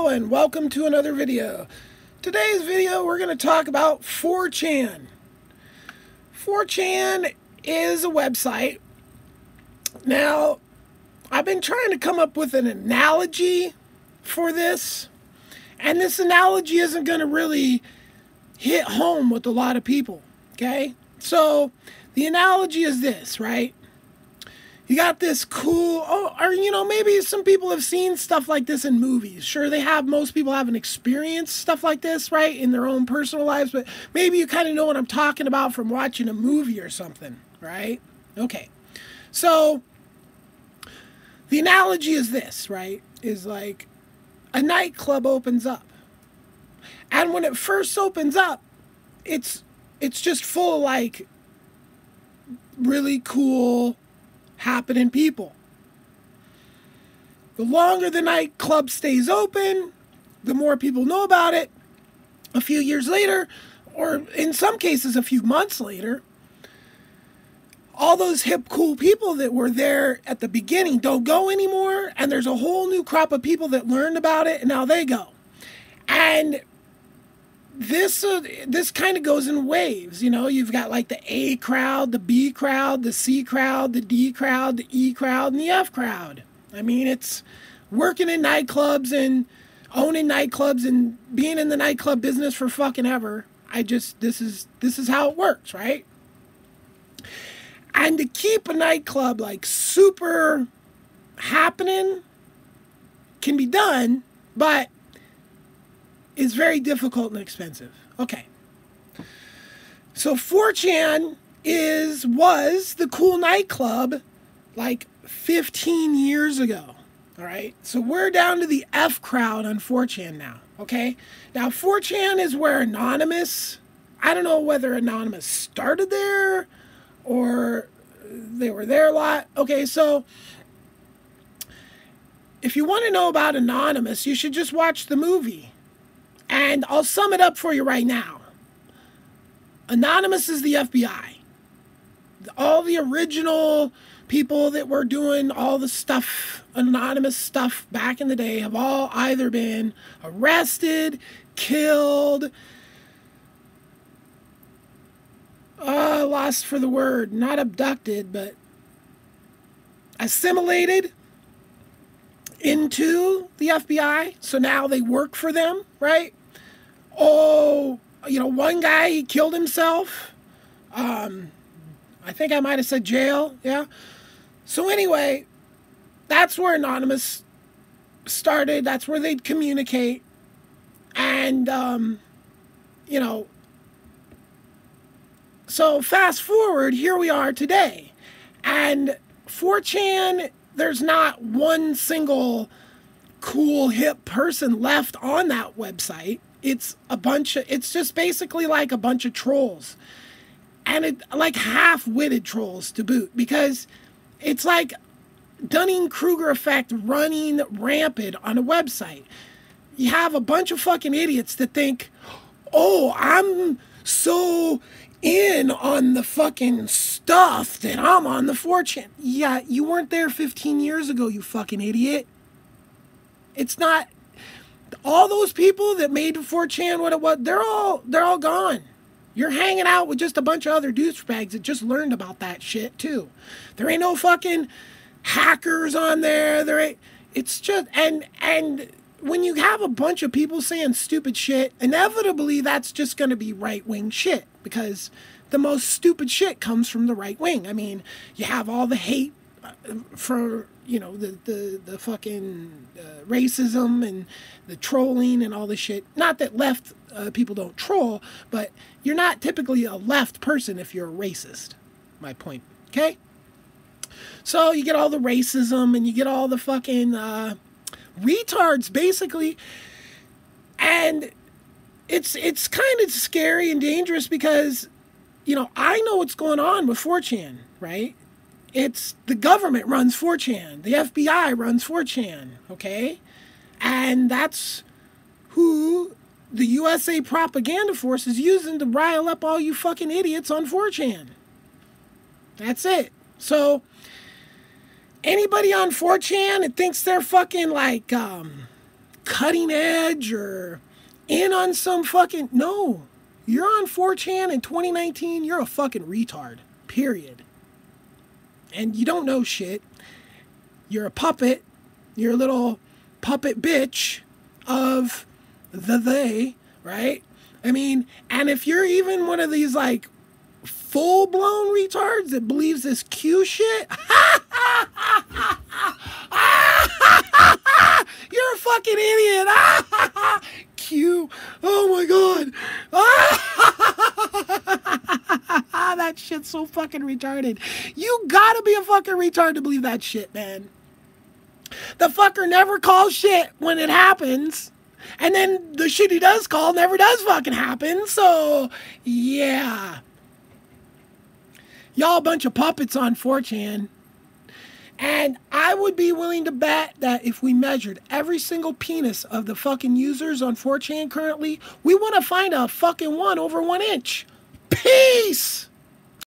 Hello and welcome to another video. Today's video we're going to talk about 4chan. 4chan is a website. Now, I've been trying to come up with an analogy for this, and this analogy isn't going to really hit home with a lot of people, okay? So, the analogy is this, right? You got this cool, maybe some people have seen stuff like this in movies. Sure, most people haven't experienced stuff like this, right, in their own personal lives, but maybe you kind of know what I'm talking about from watching a movie or something, right? Okay, so the analogy is this, right, is like a nightclub opens up. And when it first opens up, it's just full of, like, really cool happening people. The longer the nightclub stays open, the more people know about it. A few years later, or in some cases a few months later, all those hip, cool people that were there at the beginning don't go anymore, and there's a whole new crop of people that learned about it, and now they go. And this kind of goes in waves, you know. You've got like the A crowd, the B crowd, the C crowd, the D crowd, the E crowd, and the F crowd. I mean, it's working in nightclubs and owning nightclubs and being in the nightclub business for fucking ever. This is how it works, right? And to keep a nightclub like super happening can be done, but is very difficult and expensive. Okay. So 4chan was the cool nightclub like 15 years ago. All right. So we're down to the F crowd on 4chan now. Okay. Now 4chan is where Anonymous, I don't know whether Anonymous started there or they were there a lot. Okay. So if you want to know about Anonymous, you should just watch the movie. And I'll sum it up for you right now. Anonymous is the FBI. All the original people that were doing all the stuff, anonymous stuff back in the day, have all either been arrested, killed, lost for the word, not abducted, but assimilated into the FBI. So now they work for them, right? Oh, one guy, he killed himself. I think I might have said jail. Yeah. So anyway, that's where Anonymous started. That's where they'd communicate. And, so fast forward, here we are today. And 4chan, there's not one single cool hip person left on that website. It's just basically like a bunch of trolls, and like half-witted trolls to boot, because it's like Dunning-Kruger effect running rampant on a website. You have a bunch of fucking idiots that think, oh, I'm so in on the fucking stuff that I'm on the 4chan. Yeah, you weren't there 15 years ago, you fucking idiot. It's not, all those people that made 4chan what it was, they're all gone. You're hanging out with just a bunch of other douchebags that just learned about that shit too. There ain't no fucking hackers on there. It's just, and when you have a bunch of people saying stupid shit, inevitably that's just going to be right-wing shit, because the most stupid shit comes from the right wing. I mean, you have all the hate for, the fucking racism and the trolling and all this shit. Not that left people don't troll, but you're not typically a left person if you're a racist. My point. Okay? So you get all the racism and you get all the fucking retards, basically. And it's kind of scary and dangerous because, I know what's going on with 4chan, right? It's the government runs 4chan. The FBI runs 4chan, okay? And that's who the USA propaganda force is using to rile up all you fucking idiots on 4chan. That's it. So anybody on 4chan that thinks they're fucking like cutting edge or in on some fucking... No. You're on 4chan in 2019, you're a fucking retard. Period. And you don't know shit. You're a puppet. You're a little puppet bitch of they, right? I mean, and if you're even one of these, like, full-blown retards that believes this Q shit, you're a fucking idiot. Q. Oh my god. That shit's so fucking retarded. You gotta be a fucking retard to believe that shit, man. The fucker never calls shit when it happens. And then the shit he does call never does fucking happen. So, yeah. Y'all a bunch of puppets on 4chan. And I would be willing to bet that if we measured every single penis of the fucking users on 4chan currently, we want to find a fucking one over 1 inch. Peace!